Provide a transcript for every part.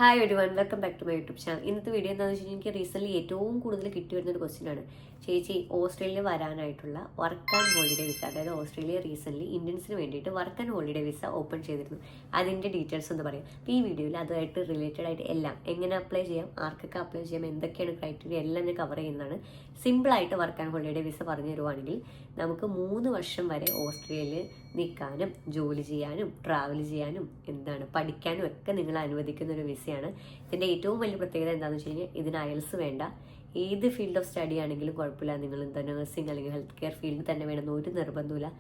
Hi everyone, welcome back to my YouTube channel. ഇന്നത്തെ video എന്താണെന്ന് വെച്ച് കഴിഞ്ഞാൽ എനിക്ക് റീസെൻ്റ്ലി ഏറ്റവും കൂടുതൽ കിട്ടി വരുന്നൊരു ക്വസ്റ്റ്യനാണ്. ചേച്ചി, ഓസ്ട്രേലിയ വരാനായിട്ടുള്ള വർക്ക് ആൻഡ് ഹോളിഡേ വിസ, അതായത് ഓസ്ട്രേലിയ റീസെൻ്റ്ലി ഇന്ത്യൻസിന് വേണ്ടിയിട്ട് work and holiday visa open ചെയ്തിരുന്നു. അതിൻ്റെ ഡീറ്റെയിൽസ് എന്ന് പറയും. അപ്പോൾ ഈ വീഡിയോയിൽ അതുമായിട്ട് റിലേറ്റഡ് ആയിട്ട് എല്ലാം എങ്ങനെ അപ്ലൈ ചെയ്യാം, ആർക്കൊക്കെ അപ്ലൈ ചെയ്യാം, എന്തൊക്കെയാണ് ക്രൈറ്റീരിയ എല്ലാം ഞാൻ കവർ ചെയ്യുന്നതാണ്. സിമ്പിളായിട്ട് വർക്ക് ആൻഡ് ഹോളിഡേ വിസ പറഞ്ഞു തരുവാണെങ്കിൽ നമുക്ക് 3 വർഷം വരെ ഓസ്ട്രേലിയയിൽ നിൽക്കാനും ജോലി ചെയ്യാനും ട്രാവൽ ചെയ്യാനും പഠിക്കാനും ഒക്കെ നിങ്ങളെ അനുവദിക്കുന്ന ഒരു വിസയാണ്. ഇതിൻ്റെ ഏറ്റവും വലിയ പ്രത്യേകത എന്താണെന്ന് വെച്ച് കഴിഞ്ഞാൽ ഇതിന് അയൽസ് വേണ്ട. ഏത് ഫീൽഡ് ഓഫ് സ്റ്റഡി ആണെങ്കിലും കുഴപ്പമില്ല. നിങ്ങൾ നഴ്സിംഗ് അല്ലെങ്കിൽ ഹെൽത്ത് കെയർ ഫീൽഡ് തന്നെ വേണമെന്ന് ഒരു നിർബന്ധമില്ല.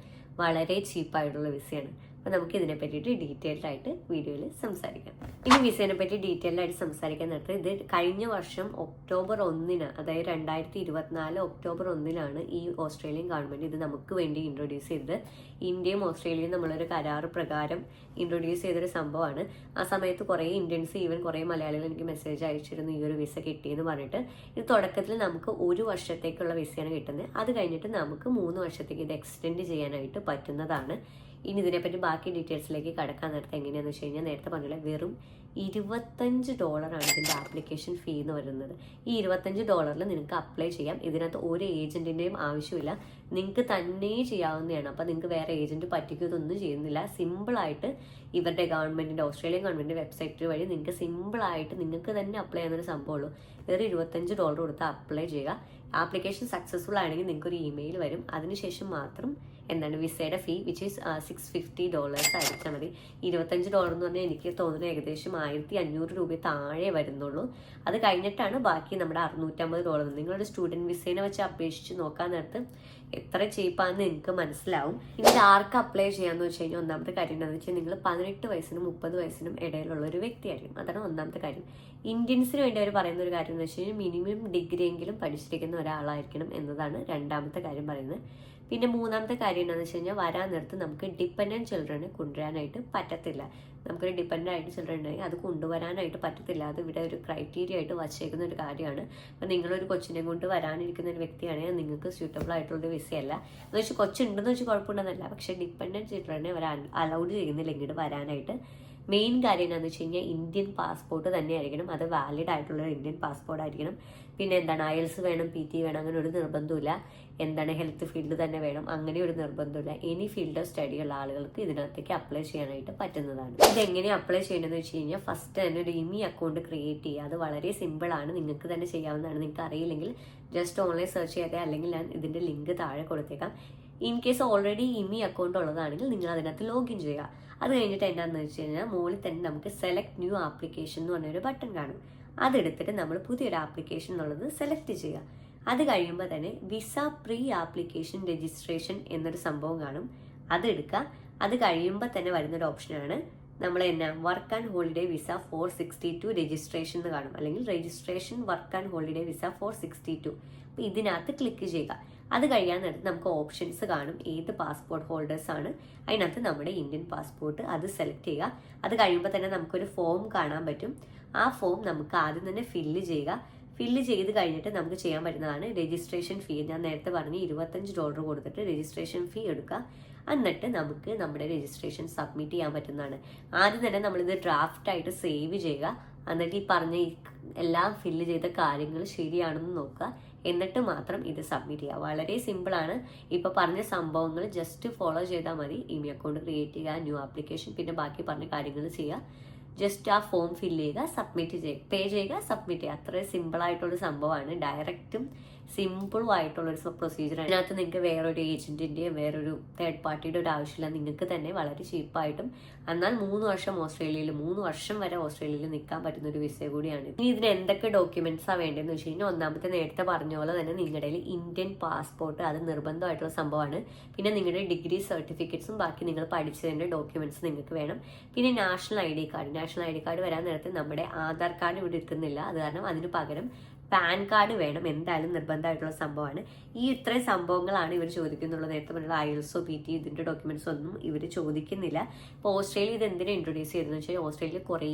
വളരെ ചീപ്പായിട്ടുള്ള വിസയാണ്. അപ്പോൾ നമുക്ക് ഇതിനെ പറ്റിയിട്ട് ഡീറ്റെയിൽഡ് ആയിട്ട് വീഡിയോയിൽ സംസാരിക്കാം. ഇനി വിസയെ പറ്റി ഡീറ്റെയിൽഡ് ആയിട്ട് സംസാരിക്കാൻ നേരത്തെ ഇത് കഴിഞ്ഞ വർഷം ഒക്ടോബർ 1, അതായത് 2024 ഒക്ടോബർ 1 ഈ ഓസ്ട്രേലിയൻ ഗവൺമെൻറ് ഇത് നമുക്ക് വേണ്ടി ഇൻട്രൊഡ്യൂസ് ചെയ്തത്. ഇന്ത്യയും ഓസ്ട്രേലിയയും നമ്മളൊരു കരാറ് പ്രകാരം ഇൻട്രൊഡ്യൂസ് ചെയ്തൊരു സംഭവമാണ്. ആ സമയത്ത് കുറേ ഇന്ത്യൻസ്, ഈവൻ കുറേ മലയാളികൾ എനിക്ക് മെസ്സേജ് അയച്ചിരുന്നു ഈ ഒരു വിസ കിട്ടിയെന്ന് പറഞ്ഞിട്ട്. ഇത് തുടക്കത്തിൽ നമുക്ക് 1 വർഷത്തേക്കുള്ള വിസയാണ് കിട്ടുന്നത്. അത് കഴിഞ്ഞിട്ട് നമുക്ക് 3 വർഷത്തേക്ക് ഇത് എക്സ്റ്റെൻഡ് ചെയ്യാനായിട്ട് പറ്റുന്നതാണ്. ഇനി ഇതിനെപ്പറ്റി ബാക്കി ഡീറ്റെയിൽസിലേക്ക് കടക്കാൻ നേരത്തെ എങ്ങനെയാണെന്ന് വെച്ച് കഴിഞ്ഞാൽ നേരത്തെ പറഞ്ഞില്ല, വെറും $25 ഇതിൻ്റെ ആപ്ലിക്കേഷൻ ഫീ എന്ന് വരുന്നത്. ഈ $25 നിങ്ങൾക്ക് അപ്ലൈ ചെയ്യാം. ഇതിനകത്ത് ഒരു ഏജന്റിൻ്റെയും ആവശ്യമില്ല, നിങ്ങൾക്ക് തന്നെ ചെയ്യാവുന്നതാണ്. അപ്പോൾ നിങ്ങൾക്ക് വേറെ ഏജന്റ് പറ്റിക്കുന്നതൊന്നും ചെയ്യുന്നില്ല. സിമ്പിളായിട്ട് ഇവരുടെ ഗവൺമെൻറ്റിൻ്റെ, ഓസ്ട്രേലിയൻ ഗവൺമെൻറ്റിൻ്റെ വെബ്സൈറ്റ് വഴി നിങ്ങൾക്ക് സിമ്പിളായിട്ട് നിങ്ങൾക്ക് തന്നെ അപ്ലൈ ചെയ്യുന്നൊരു സംഭവമുള്ളൂ. വേറെ $25 കൊടുത്ത് അപ്ലൈ ചെയ്യുക. ആപ്ലിക്കേഷൻ സക്സസ്ഫുൾ ആണെങ്കിൽ നിങ്ങൾക്ക് ഒരു ഇമെയിൽ വരും. അതിനുശേഷം മാത്രം വിസയുടെ ഫീ, വിച്ച് ഈസ് $650 അയച്ചാൽ മതി. $25 എന്ന് പറഞ്ഞാൽ എനിക്ക് തോന്നുന്നു ഏകദേശം 1500 രൂപ താഴെ വരുന്നുള്ളൂ. അത് കഴിഞ്ഞിട്ടാണ് ബാക്കി നമ്മുടെ $650. നിങ്ങളുടെ സ്റ്റുഡൻറ് വിസേനെ വെച്ച് അപേക്ഷിച്ച് നോക്കാൻ നേരത്ത് എത്ര ചീപ്പാണെന്ന് നിങ്ങൾക്ക് മനസ്സിലാവും. ഇനി ആർക്ക് അപ്ലൈ ചെയ്യാമെന്ന് വെച്ച് കഴിഞ്ഞാൽ ഒന്നാമത്തെ കാര്യം എന്താണെന്ന് വെച്ചാൽ നിങ്ങൾ 18 വയസ്സിനും 30 വയസ്സിനും ഇടയിലുള്ള ഒരു വ്യക്തിയായിരിക്കും. അതാണ് ഒന്നാമത്തെ കാര്യം. ഇന്ത്യൻസിന് വേണ്ടി അവർ പറയുന്ന ഒരു കാര്യം എന്ന് വെച്ച് കഴിഞ്ഞാൽ മിനിമം ഡിഗ്രി എങ്കിലും പഠിച്ചിരിക്കുന്ന ഒരാളായിരിക്കണം എന്നതാണ് രണ്ടാമത്തെ കാര്യം പറയുന്നത്. പിന്നെ മൂന്നാമത്തെ കാര്യം എന്താണെന്ന് വെച്ച് കഴിഞ്ഞാൽ വരാൻ നേരത്ത് നമുക്ക് ഡിപ്പെൻഡൻറ്റ് ചിൽഡ്രനെ കൊണ്ടുവരാനായിട്ട് പറ്റത്തില്ല. നമുക്കൊരു ഡിപ്പെൻഡൻ്റ് ആയിട്ട് ചിൽഡ്രൻ ഉണ്ടെങ്കിൽ അത് കൊണ്ടുവരാനായിട്ട് പറ്റത്തില്ല. അത് ഇവിടെ ഒരു ക്രൈറ്റീരിയ ആയിട്ട് വച്ചേക്കുന്ന ഒരു കാര്യമാണ്. അപ്പം നിങ്ങളൊരു കൊച്ചിനെ കൊണ്ട് വരാനിരിക്കുന്ന ഒരു വ്യക്തിയാണെങ്കിൽ നിങ്ങൾക്ക് സ്യൂട്ടബിൾ ആയിട്ടുള്ളൊരു വിസയല്ല. എന്ന് വെച്ചാൽ കൊച്ചുണ്ടെന്ന് വെച്ചാൽ കുഴപ്പമുണ്ടെന്നല്ല, പക്ഷേ ഡിപ്പെൻഡൻറ്റ് ചിൽഡ്രനെ അവർ അലൗഡ് ചെയ്യുന്നില്ല ഇങ്ങോട്ട് വരാനായിട്ട്. മെയിൻ കാര്യം എന്താണെന്ന് വെച്ച് കഴിഞ്ഞാൽ ഇന്ത്യൻ പാസ്പോർട്ട് തന്നെ ആയിരിക്കണം. അത് വാലിഡ് ആയിട്ടുള്ള ഇന്ത്യൻ പാസ്പോർട്ട് ആയിരിക്കണം. പിന്നെ അയൽസ് വേണം, PT വേണം, അങ്ങനെ ഒരു നിർബന്ധമില്ല. ഹെൽത്ത് ഫീൽഡ് തന്നെ വേണം, അങ്ങനെ ഒരു നിർബന്ധമില്ല. എനി ഫീൽഡ് ഓഫ് സ്റ്റഡി ഉള്ള ആളുകൾക്ക് ഇതിനകത്തേക്ക് അപ്ലൈ ചെയ്യാനായിട്ട് പറ്റുന്നതാണ്. ഇതെങ്ങനെ അപ്ലൈ ചെയ്യണമെന്ന് വെച്ച് കഴിഞ്ഞാൽ ഫസ്റ്റ് തന്നെ ഒരു ഇമി അക്കൗണ്ട് ക്രിയേറ്റ് ചെയ്യുക. അത് വളരെ സിമ്പിളാണ്, നിങ്ങൾക്ക് തന്നെ ചെയ്യാവുന്നതാണ്. നിങ്ങൾക്ക് അറിയില്ലെങ്കിൽ ജസ്റ്റ് ഓൺലൈൻ സെർച്ച് ചെയ്യാതെ, അല്ലെങ്കിൽ ഞാൻ ഇതിൻ്റെ ലിങ്ക് താഴെ കൊടുത്തേക്കാം. ഇൻ കേസ് ഓൾറെഡി ഇമി അക്കൗണ്ട് ഉള്ളതാണെങ്കിൽ നിങ്ങൾ അതിനകത്ത് ലോഗിൻ ചെയ്യുക. അത് കഴിഞ്ഞിട്ട് എന്താണെന്ന് വെച്ച് കഴിഞ്ഞാൽ മുകളിൽ തന്നെ നമുക്ക് സെലക്ട് ന്യൂ ആപ്ലിക്കേഷൻ എന്ന് പറഞ്ഞൊരു ബട്ടൺ കാണും. അതെടുത്തിട്ട് നമ്മൾ പുതിയൊരു ആപ്ലിക്കേഷൻ എന്നുള്ളത് സെലക്ട് ചെയ്യുക. അത് കഴിയുമ്പോൾ തന്നെ വിസ പ്രീ ആപ്ലിക്കേഷൻ രജിസ്ട്രേഷൻ എന്നൊരു സംഭവം കാണും. അതെടുക്കുക. അത് കഴിയുമ്പോൾ തന്നെ വരുന്നൊരു ഓപ്ഷനാണ് നമ്മൾ work and holiday visa 462 registration എന്ന് കാണും, അല്ലെങ്കിൽ registration work and holiday visa 462. അപ്പോൾ ഇതിനകത്ത് ക്ലിക്ക് ചെയ്യുക. അത് കഴിയാൻ നേരത്ത് നമുക്ക് ഓപ്ഷൻസ് കാണും, ഏത് പാസ്പോർട്ട് ഹോൾഡേഴ്സ് ആണ്. അതിനകത്ത് നമ്മുടെ ഇന്ത്യൻ പാസ്പോർട്ട് അത് സെലക്ട് ചെയ്യുക. അത് കഴിയുമ്പോൾ തന്നെ നമുക്കൊരു ഫോം കാണാൻ പറ്റും. ആ ഫോം നമുക്ക് ആദ്യം തന്നെ ഫില്ല് ചെയ്യുക. ഫില്ല് ചെയ്ത് കഴിഞ്ഞിട്ട് നമുക്ക് ചെയ്യാൻ പറ്റുന്നതാണ് രജിസ്ട്രേഷൻ ഫീ. ഞാൻ നേരത്തെ പറഞ്ഞ് $25 കൊടുത്തിട്ട് രജിസ്ട്രേഷൻ ഫീ എടുക്കുക. എന്നിട്ട് നമുക്ക് നമ്മുടെ രജിസ്ട്രേഷൻ സബ്മിറ്റ് ചെയ്യാൻ പറ്റുന്നതാണ്. ആദ്യം തന്നെ നമ്മളിത് ഡ്രാഫ്റ്റായിട്ട് സേവ് ചെയ്യുക. എന്നിട്ട് ഈ പറഞ്ഞ എല്ലാം ഫില്ല് ചെയ്ത കാര്യങ്ങൾ ശരിയാണെന്ന് നോക്കുക. എന്നിട്ട് മാത്രം ഇത് സബ്മിറ്റ് ചെയ്യുക. വളരെ സിമ്പിളാണ്. ഇപ്പോൾ പറഞ്ഞ സംഭവങ്ങൾ ജസ്റ്റ് ഫോളോ ചെയ്താൽ മതി. ഇമെയിൽ അക്കൗണ്ട് ക്രിയേറ്റ് ചെയ്യുക, ന്യൂ ആപ്ലിക്കേഷൻ, പിന്നെ ബാക്കി പറഞ്ഞ കാര്യങ്ങൾ ചെയ്യുക. ജസ്റ്റ് ആ ഫോം ഫില്ല് ചെയ്യുക, സബ്മിറ്റ് ചെയ്യുക, പേ ചെയ്യുക, സബ്മിറ്റ് ചെയ്യുക. അത്രയും സിമ്പിളായിട്ടുള്ളൊരു സംഭവമാണ്. ഡയറക്റ്റും സിമ്പിളും ആയിട്ടുള്ളൊരു പ്രൊസീജിയർ. അതിനകത്ത് നിങ്ങൾക്ക് വേറൊരു ഏജന്റിൻ്റെയും വേറൊരു തേർഡ് പാർട്ടിയുടെ ഒരു ആവശ്യമില്ല. നിങ്ങൾക്ക് തന്നെ വളരെ ചീപ്പായിട്ടും എന്നാൽ 3 വർഷം ഓസ്ട്രേലിയയിൽ, 3 വർഷം വരെ ഓസ്ട്രേലിയയിൽ നിൽക്കാൻ പറ്റുന്ന ഒരു വിസ കൂടിയാണ്. ഇനി ഇതിന് എന്തൊക്കെ ഡോക്യുമെന്റ്സാണ് വേണ്ടതെന്ന് വെച്ച് കഴിഞ്ഞാൽ ഒന്നാമത്തെ നേരത്തെ പറഞ്ഞ പോലെ തന്നെ നിങ്ങളുടെ ഇന്ത്യൻ പാസ്പോർട്ട്, അത് നിർബന്ധമായിട്ടുള്ള സംഭവമാണ്. പിന്നെ നിങ്ങളുടെ ഡിഗ്രി സർട്ടിഫിക്കറ്റ്സും ബാക്കി നിങ്ങൾ പഠിച്ചതിൻ്റെ ഡോക്യുമെന്റ്സ് നിങ്ങൾക്ക് വേണം. പിന്നെ നാഷണൽ ID കാർഡ് വരാൻ നേരത്തെ നമ്മുടെ ആധാർ കാർഡ് ഇവിടെ എടുക്കുന്നില്ല. അത് കാരണം അതിന് പകരം പാൻ കാർഡ് വേണം, എന്തായാലും നിർബന്ധമായിട്ടുള്ള സംഭവമാണ്. ഈ ഇത്രയും സംഭവങ്ങളാണ് ഇവർ ചോദിക്കുന്നുള്ളത്. നേരത്തെ പറഞ്ഞ അയൽസോ PT ഇതിൻ്റെ ഡോക്യുമെന്റ്സ് ഒന്നും ഇവർ ചോദിക്കുന്നില്ല. ഇപ്പോൾ ഓസ്ട്രേലിയ ഇത് എന്തിനാണ് ഇൻട്രൊഡ്യൂസ് ചെയ്തതെന്ന് വെച്ചാൽ ഓസ്ട്രേലിയ കുറേ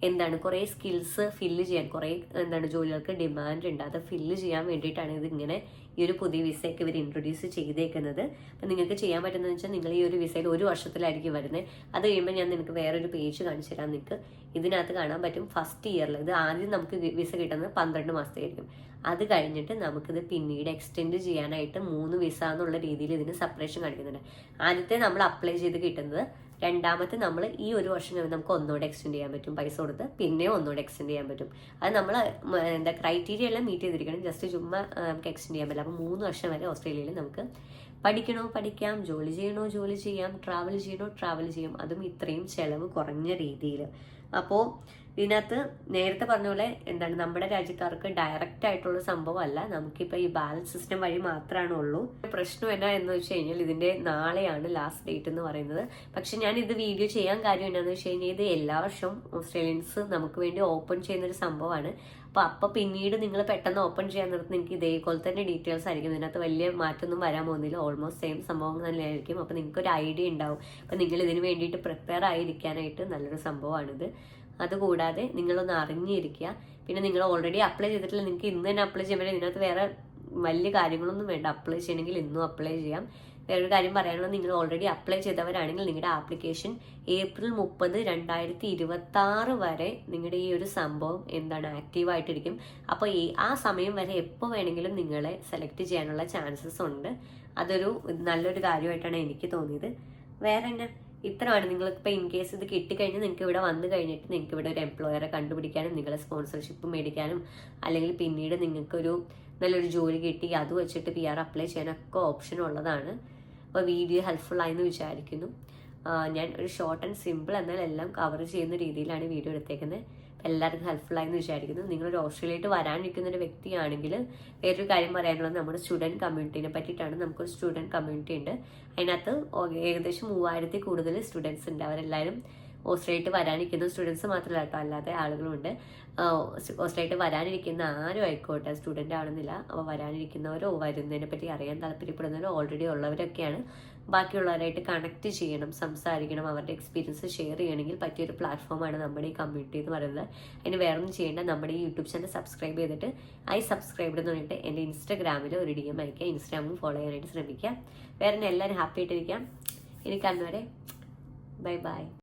എന്താണ് കുറേ സ്കിൽസ് ഫില്ല് ചെയ്യാൻ, കുറേ എന്താണ് ജോലികൾക്ക് ഡിമാൻഡ് ഉണ്ട്, അത് ഫില്ല് ചെയ്യാൻ വേണ്ടിയിട്ടാണ് ഇതിങ്ങനെ ഈ ഒരു പുതിയ വിസയൊക്കെ ഇവർ ഇൻട്രൊഡ്യൂസ് ചെയ്തേക്കുന്നത്. അപ്പം നിങ്ങൾക്ക് ചെയ്യാൻ പറ്റുന്നതെന്ന് വെച്ചാൽ നിങ്ങൾ ഈ ഒരു വിസയിൽ 1 വർഷത്തിലായിരിക്കും വരുന്നത്. അത് കഴിയുമ്പോൾ ഞാൻ നിങ്ങൾക്ക് വേറൊരു പേജ് കാണിച്ചു തരാം. നിങ്ങൾക്ക് ഇതിനകത്ത് കാണാൻ പറ്റും ഫസ്റ്റ് ഇയറിൽ ഇത് ആദ്യം നമുക്ക് വിസ കിട്ടുന്നത് 12 മാസത്തേക്കും. അത് കഴിഞ്ഞിട്ട് നമുക്കിത് പിന്നീട് എക്സ്റ്റെൻഡ് ചെയ്യാനായിട്ട് 3 വിസ എന്നുള്ള രീതിയിൽ ഇതിന് സെപ്പറേഷൻ കാണിക്കുന്നുണ്ട്. ആദ്യത്തെ നമ്മൾ അപ്ലൈ ചെയ്ത് കിട്ടുന്നത്, രണ്ടാമത്തെ നമ്മൾ ഈ 1 വർഷം കഴിഞ്ഞ് നമുക്ക് ഒന്നുകൂടെ എക്സ്റ്റെൻഡ് ചെയ്യാൻ പറ്റും, പൈസ കൊടുത്ത് പിന്നെ ഒന്നുകൂടെ എക്സ്റ്റെൻഡ് ചെയ്യാൻ പറ്റും. അത് നമ്മൾ എന്താ ക്രൈറ്റീരിയ എല്ലാം മീറ്റ് ചെയ്തിരിക്കണം, ജസ്റ്റ് ചുമ്മാ നമുക്ക് എക്സ്റ്റെൻഡ് ചെയ്യാൻ പറ്റില്ല. അപ്പോൾ 3 വർഷം വരെ ഓസ്ട്രേലിയയിൽ നമുക്ക് പഠിക്കണോ പഠിക്കാം, ജോലി ചെയ്യണോ ജോലി ചെയ്യാം, ട്രാവൽ ചെയ്യണോ ട്രാവൽ ചെയ്യാം, അതും ഇത്രയും ചിലവ് കുറഞ്ഞ രീതിയിൽ. അപ്പോൾ ഇതിനകത്ത് നേരത്തെ പറഞ്ഞ പോലെ എന്താണ് നമ്മുടെ രാജ്യക്കാർക്ക് ഡയറക്റ്റ് ആയിട്ടുള്ള സംഭവമല്ല, നമുക്കിപ്പോൾ ഈ ബാലൻസ് സിസ്റ്റം വഴി മാത്രമാണ് ഉള്ളൂ. പ്രശ്നം എന്നാ എന്ന് വെച്ച് കഴിഞ്ഞാൽ ഇതിന്റെ നാളെയാണ് ലാസ്റ്റ് ഡേറ്റ് എന്ന് പറയുന്നത്. പക്ഷെ ഞാൻ ഇത് വീഡിയോ ചെയ്യാൻ കാര്യം എന്നാന്ന് വെച്ച് കഴിഞ്ഞാൽ ഇത് എല്ലാ വർഷവും ഓസ്ട്രേലിയൻസ് നമുക്ക് വേണ്ടി ഓപ്പൺ ചെയ്യുന്നൊരു സംഭവമാണ്. അപ്പോൾ പിന്നീട് നിങ്ങൾ പെട്ടെന്ന് ഓപ്പൺ ചെയ്യാൻ നിർത്തി നിങ്ങൾക്ക് ഇതേപോലെ തന്നെ ഡീറ്റെയിൽസ് ആയിരിക്കും. ഇതിനകത്ത് വലിയ മാറ്റമൊന്നും വരാൻ പോകുന്നില്ല, ഓൾമോസ്റ്റ് സെയിം സംഭവം തന്നെയായിരിക്കും. അപ്പോൾ നിങ്ങൾക്ക് ഒരു ഐഡിയ ഉണ്ടാവും. അപ്പോൾ നിങ്ങൾ ഇതിന് വേണ്ടിയിട്ട് പ്രിപ്പയർ ആയിരിക്കാനായിട്ട് നല്ലൊരു സംഭവമാണിത്. അതുകൂടാതെ നിങ്ങളൊന്ന് അറിഞ്ഞിരിക്കുക. പിന്നെ നിങ്ങൾ ഓൾറെഡി അപ്ലൈ ചെയ്തിട്ടില്ല, നിങ്ങൾക്ക് ഇന്ന് തന്നെ അപ്ലൈ ചെയ്യാൻ പറ്റും. ഇതിനകത്ത് വേറെ വലിയ കാര്യങ്ങളൊന്നും വേണ്ട, അപ്ലൈ ചെയ്യണമെങ്കിൽ ഇന്നും അപ്ലൈ ചെയ്യാം. വേറൊരു കാര്യം പറയാനുള്ളത്, നിങ്ങൾ ഓൾറെഡി അപ്ലൈ ചെയ്തവരാണെങ്കിൽ നിങ്ങളുടെ ആപ്ലിക്കേഷൻ ഏപ്രിൽ 30, 2026 വരെ നിങ്ങളുടെ ഈ ഒരു സംഭവം എന്താണ് ആക്റ്റീവായിട്ടിരിക്കും. അപ്പോൾ ആ സമയം വരെ എപ്പോൾ വേണമെങ്കിലും നിങ്ങളെ സെലക്ട് ചെയ്യാനുള്ള ചാൻസസ് ഉണ്ട്. അതൊരു നല്ലൊരു കാര്യമായിട്ടാണ് എനിക്ക് തോന്നിയത്. വേറെ തന്നെ ഇത്രയാണ്. നിങ്ങൾക്കിപ്പോൾ ഇൻ കേസ് ഇത് കിട്ടിക്കഴിഞ്ഞാൽ നിങ്ങൾക്ക് ഇവിടെ വന്നു കഴിഞ്ഞിട്ട് നിങ്ങൾക്ക് ഇവിടെ ഒരു എംപ്ലോയറെ കണ്ടുപിടിക്കാനും നിങ്ങളെ സ്പോൺസർഷിപ്പ് മേടിക്കാനും അല്ലെങ്കിൽ പിന്നീട് നിങ്ങൾക്കൊരു നല്ലൊരു ജോലി കിട്ടി അത് വെച്ചിട്ട് PR അപ്ലൈ ചെയ്യാനൊക്കെ ഓപ്ഷൻ ഉള്ളതാണ്. അപ്പോൾ വീഡിയോ ഹെൽപ്ഫുൾ ആയെന്ന് വിചാരിക്കുന്നു. ഞാൻ ഒരു ഷോർട്ട് ആൻഡ് സിമ്പിൾ എന്നാൽ എല്ലാം കവർ ചെയ്യുന്ന രീതിയിലാണ് വീഡിയോ എടുത്തേക്കുന്നത്. എല്ലാവർക്കും ഹെൽപ്ഫുൾ ആയെന്ന് വിചാരിക്കുന്നു. നിങ്ങളൊരു ഓസ്ട്രേലിയയിലോട്ട് വരാനിരിക്കുന്ന ഒരു വ്യക്തിയാണെങ്കിൽ വേറൊരു കാര്യം പറയാനുള്ളത്, നമ്മുടെ സ്റ്റുഡൻറ് കമ്മ്യൂണിറ്റീനെ പറ്റിയിട്ടാണ്. നമുക്കൊരു സ്റ്റുഡൻറ് കമ്മ്യൂണിറ്റി ഉണ്ട്. അതിനകത്ത് ഏകദേശം 3000 കൂടുതൽ സ്റ്റുഡൻസ് ഉണ്ട്. അവരെല്ലാവരും ഓസ്ട്രേലിയയിൽ വരാനിരിക്കുന്ന സ്റ്റുഡൻസ് മാത്രമല്ല കേട്ടോ, അല്ലാതെ ആളുകളുണ്ട്. ഓസ്ട്രേലിയയിൽ വരാനിരിക്കുന്ന ആരും ആയിക്കോട്ടെ, സ്റ്റുഡൻ്റ് ആണെന്നില്ല, അപ്പോൾ വരാനിരിക്കുന്നവരോ വരുന്നതിനെ പറ്റി അറിയാൻ താല്പര്യപ്പെടുന്നവരോ ഓൾറെഡി ഉള്ളവരൊക്കെയാണ്. ബാക്കിയുള്ളവരായിട്ട് കണക്ട് ചെയ്യണം, സംസാരിക്കണം, അവരുടെ എക്സ്പീരിയൻസ് ഷെയർ ചെയ്യണമെങ്കിൽ പറ്റിയൊരു പ്ലാറ്റ്ഫോമാണ് നമ്മുടെ ഈ കമ്മ്യൂണിറ്റി എന്ന് പറയുന്നത്. അതിന് വേറൊന്നും ചെയ്യേണ്ട, നമ്മുടെ ഈ യൂട്യൂബ് ചാനൽ സബ്സ്ക്രൈബ് ചെയ്തിട്ട് സബ്സ്ക്രൈബ് എന്ന് പറഞ്ഞിട്ട് എൻ്റെ ഇൻസ്റ്റാഗ്രാമിൽ ഒരു DM അയക്കുക. ഇൻസ്റ്റാഗ്രാമും ഫോളോ ചെയ്യാനായിട്ട് ശ്രമിക്കുക. വേറെ എല്ലാവരും ഹാപ്പി ആയിട്ടിരിക്കാം. ഇനി കാണുന്നവരെ ബൈ ബൈ.